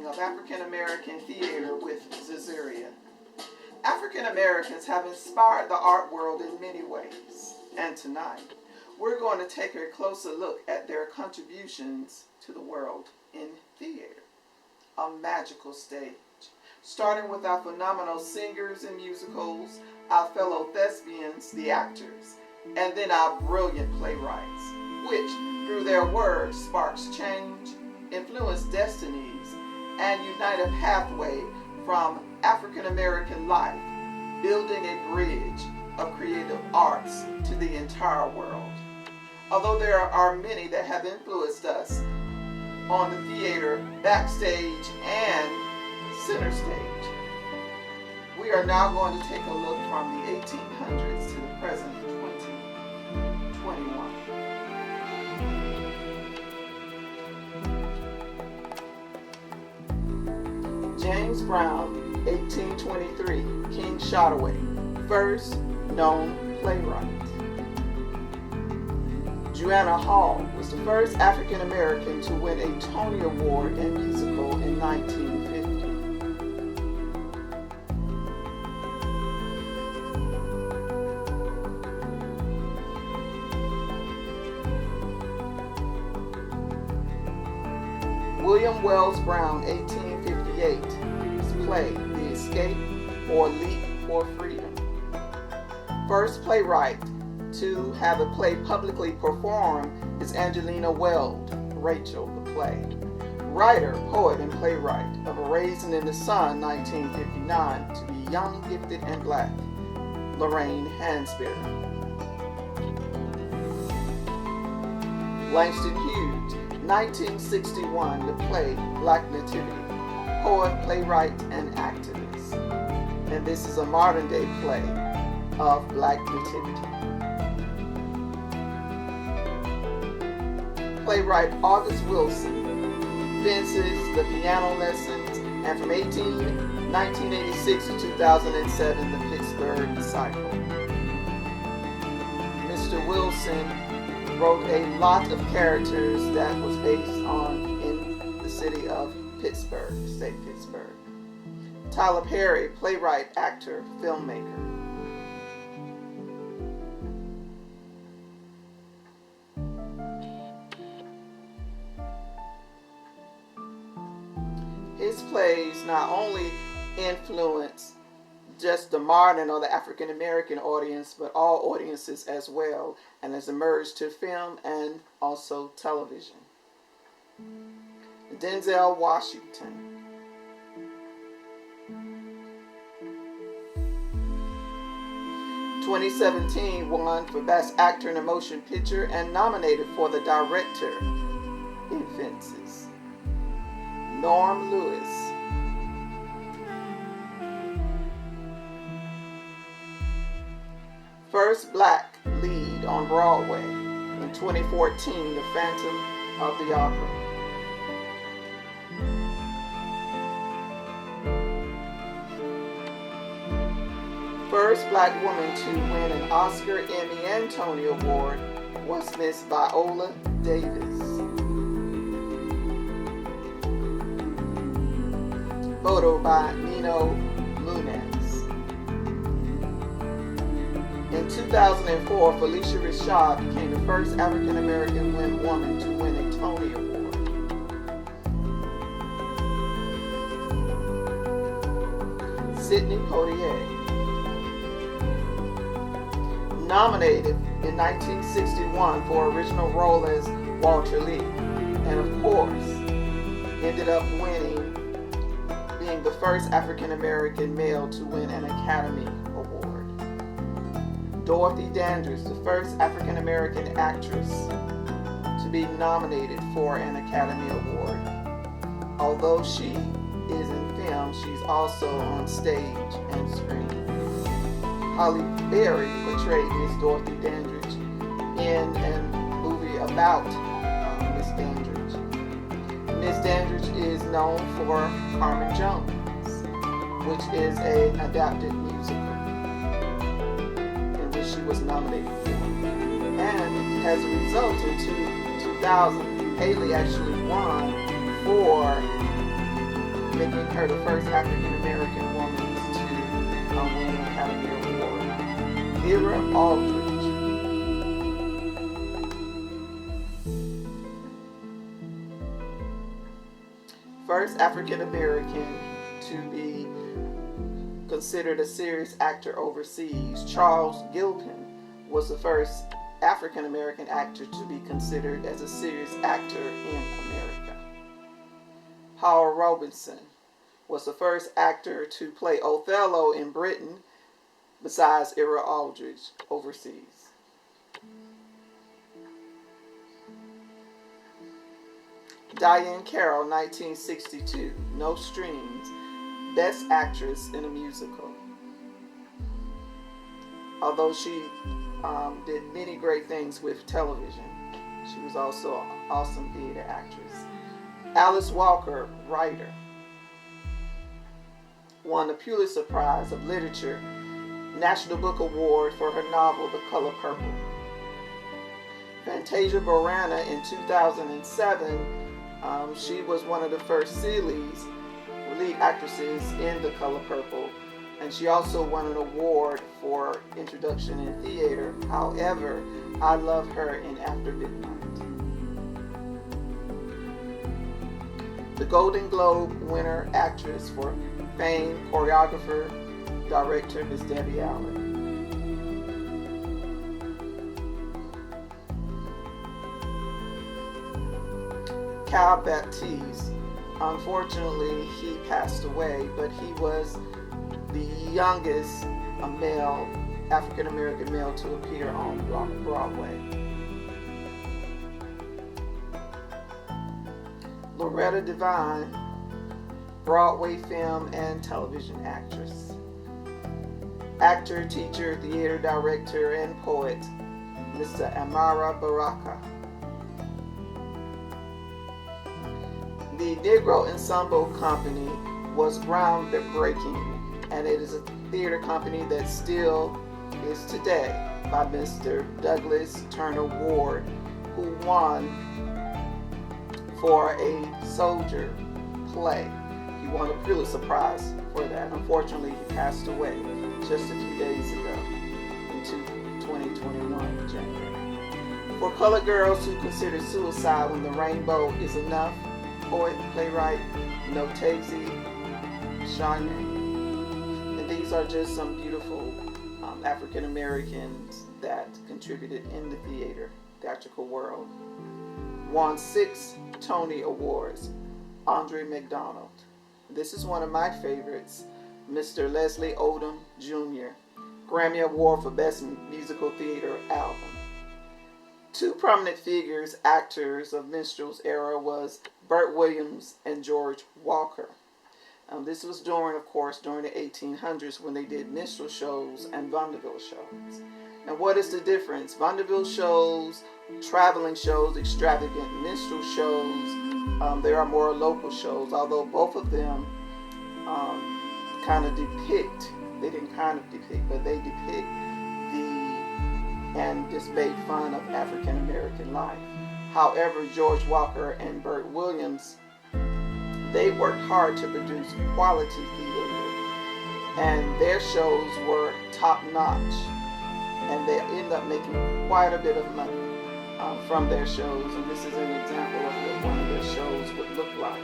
meaning of African American theater with Zirzeria. African Americans have inspired the art world in many ways, and tonight we're going to take a closer look at their contributions to the world in theater, a magical stage, starting with our phenomenal singers in musicals, our fellow thespians, the actors, and then our brilliant playwrights, which, through their words, sparks change, influence destinies, and unite a pathway from African American life, building a bridge of creative arts to the entire world. Although there are many that have influenced us on the theater, backstage, and center stage, we are now going to take a look from the 1800s to the present 2021. James Brown, 1823, King Shotaway, first known playwright. Joanna Hall was the first African American to win a Tony Award in musical in 1950. William Wells Brown, 1858, his play, The Escape or Leap for Freedom. First playwright to have a play publicly performed is Angelina Weld, Rachel the Play. Writer, poet, and playwright of A Raisin in the Sun, 1959, To Be Young, Gifted, and Black, Lorraine Hansberry. Langston Hughes, 1961, the play Black Nativity, poet, playwright, and activist. And this is a modern day play of Black Nativity. Playwright August Wilson, Fences, The Piano Lessons, and from 1986 to 2007, The Pittsburgh Cycle. Mr. Wilson wrote a lot of characters that was based on in the city of Pittsburgh, state Pittsburgh. Tyler Perry, playwright, actor, filmmaker. His plays not only influence just the modern or the African American audience, but all audiences as well, and has emerged to film and also television. Denzel Washington. In 2017 won for Best Actor in a Motion Picture and nominated for the director in Fences. Norm Lewis. First black lead on Broadway in 2014, The Phantom of the Opera. First black woman to win an Oscar, Emmy, and Tony Award was Miss Viola Davis. Photo by Nino Munez. In 2004, Felicia Rashad became the first African American woman to win a Tony Award. Sidney Poitier. Nominated in 1961 for original role as Walter Lee, and of course, ended up winning, being the first African American male to win an Academy Award. Dorothy Dandridge, the first African American actress to be nominated for an Academy Award. Although she is in film, she's also on stage and screen. Holly Berry portrayed Miss Dorothy Dandridge in a movie about Miss Dandridge. Miss Dandridge is known for Carmen Jones, which is an adapted musical in which she was nominated for. And as a result, in 2000, Haley actually won for making her the first African American woman to win an Academy Award. Ira Aldridge. First African American to be considered a serious actor overseas. Charles Gilpin was the first African American actor to be considered as a serious actor in America. Howard Robinson was the first actor to play Othello in Britain besides Ira Aldridge overseas. Diahann Carroll, 1962, No Strings, Best Actress in a Musical. Although she did many great things with television, she was also an awesome theater actress. Alice Walker, writer, won the Pulitzer Prize of Literature, National Book Award for her novel The Color Purple. Fantasia Barrera in 2007, she was one of the first Seeley's lead actresses in The Color Purple, and she also won an award for introduction in theater. However, I love her in After Midnight. The Golden Globe winner actress for Fame, choreographer, director, Miss Debbie Allen. Cal Baptiste. Unfortunately, he passed away, but he was the youngest male, African American male, to appear on Broadway. Loretta Devine, Broadway film and television actress. Actor, teacher, theater director, and poet, Mr. Amara Baraka. The Negro Ensemble Company was groundbreaking, and it is a theater company that still is today, by Mr. Douglas Turner Ward, who won for a soldier play. He won a Pulitzer Prize for that. Unfortunately, he passed away just a few days ago in 2021, January. For colored girls who consider suicide when the rainbow is enough, poet, playwright, Notezi Shane. And these are just some beautiful African Americans that contributed in the theatrical world. Won 6 Tony Awards. Andre McDonald. This is one of my favorites. Mr. Leslie Odom Jr. Grammy Award for Best Musical Theater Album. 2 prominent figures, actors of minstrels era, was Bert Williams and George Walker. This was during the 1800s when they did minstrel shows and vaudeville shows. And what is the difference? Vaudeville shows, traveling shows, extravagant minstrel shows, there are more local shows, although both of them they depict and just made fun of African American life. However, George Walker and Bert Williams, they worked hard to produce quality theater, and their shows were top notch, and they ended up making quite a bit of money from their shows, and this is an example of what one of their shows would look like.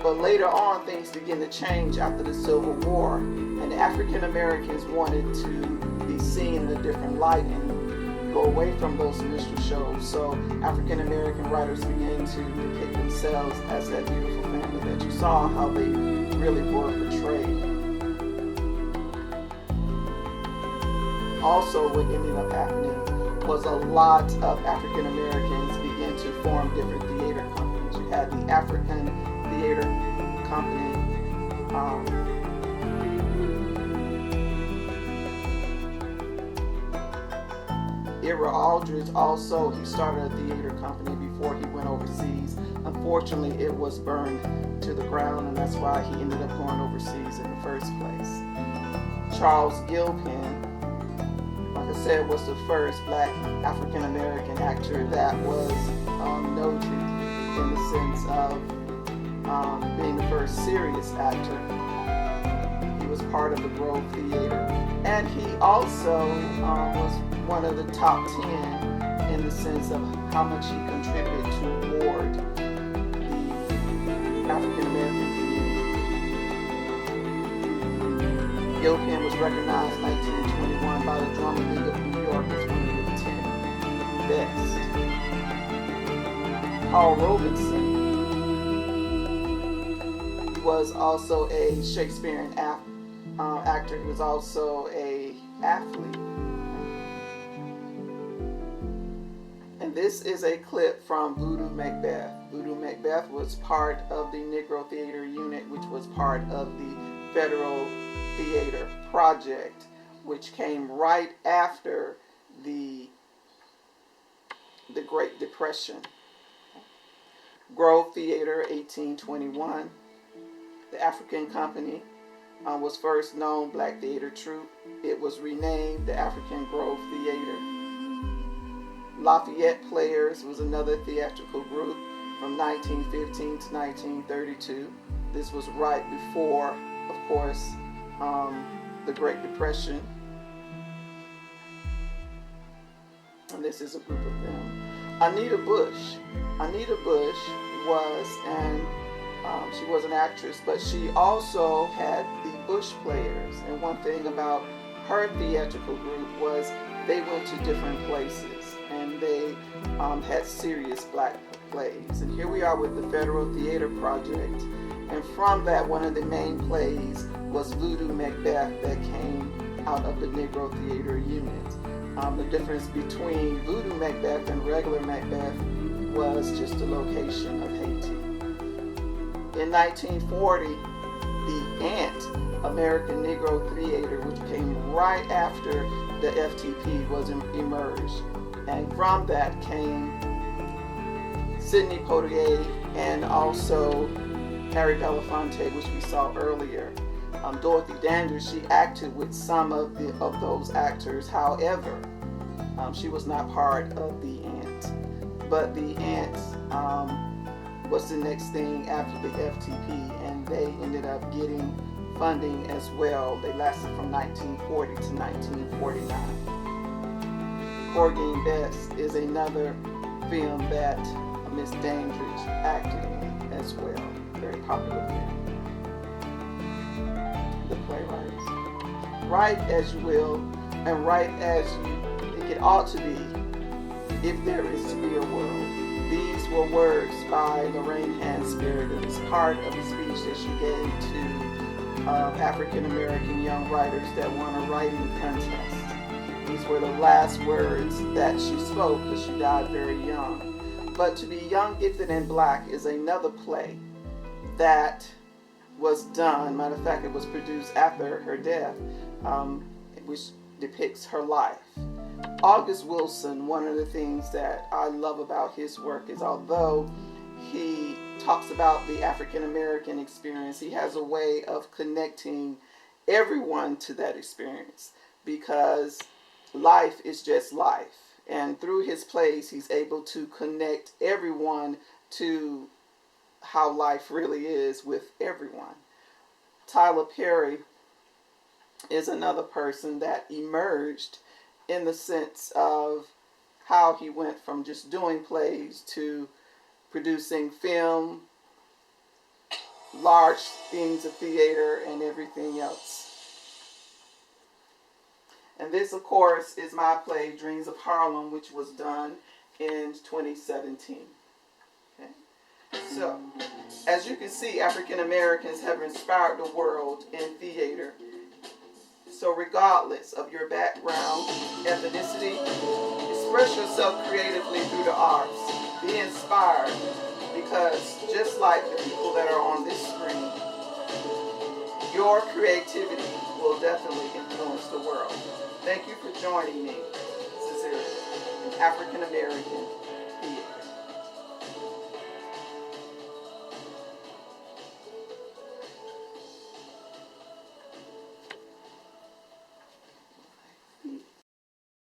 But later on, things began to change after the Civil War, and African Americans wanted to be seen in a different light and go away from those minstrel shows. So African American writers began to depict themselves as that beautiful family that you saw, how they really were portrayed. Also, what ended up happening was a lot of African Americans began to form different theater companies. You had the African Theater Company, Ira Aldridge also, he started a theater company before he went overseas. Unfortunately, it was burned to the ground, and that's why he ended up going overseas in the first place. Charles Gilpin, like I said, was the first black African American actor that was noted in the sense of being the first serious actor. He was part of the Grove Theater, and he also was one of the top 10 in the sense of how much he contributed toward the African American community. Gilpin was recognized in 1921 by the Drama League of New York as one of the 10 best. Paul Robinson, he was also a Shakespearean actor. He was also an athlete. And this is a clip from Voodoo Macbeth. Voodoo Macbeth was part of the Negro Theater Unit, which was part of the Federal Theater Project, which came right after the Great Depression. Grove Theater, 1821. The African Company was first known black theater troupe. It was renamed the African Grove Theater. Lafayette Players was another theatrical group from 1915 to 1932. This was right before, of course, the Great Depression. And this is a group of them. Anita Bush. Anita Bush was she was an actress, but she also had the Bush Players. And one thing about her theatrical group was they went to different places, and they had serious black plays. And here we are with the Federal Theater Project. And from that, one of the main plays was Voodoo Macbeth that came out of the Negro Theater Unit. The difference between Voodoo Macbeth and regular Macbeth was just the location of Haiti. In 1940, the ANT, American Negro Theater, which came right after the FTP was emerged. And from that came Sidney Poitier and also Harry Belafonte, which we saw earlier. Dorothy Danders, she acted with some of those actors. However, she was not part of the ANT. But the ANT was the next thing after the FTP, and they ended up getting funding as well. They lasted from 1940 to 1949. Porgy Bess is another film that Miss Dandridge acted in as well. Very popular film. The Playwrights. Write as you will, and write as you think it ought to be, if there is to be a world. These were words by Lorraine Hansberry. It was part of the speech that she gave to African American young writers that won a writing contest. These were the last words that she spoke, because she died very young. But To Be Young, Gifted, and Black is another play that was done. Matter of fact, it was produced after her death, which depicts her life. August Wilson, one of the things that I love about his work is, although he talks about the African American experience, he has a way of connecting everyone to that experience, because life is just life. And through his plays, he's able to connect everyone to how life really is with everyone. Tyler Perry is another person that emerged in the sense of how he went from just doing plays to producing film, large things of theater, and everything else. And this, of course, is my play, Dreams of Harlem, which was done in 2017. Okay? So, as you can see, African Americans have inspired the world in theater. So regardless of your background, ethnicity, express yourself creatively through the arts. Be inspired, because just like the people that are on this screen, your creativity will definitely influence the world. Thank you for joining me, Zirzeria, an African American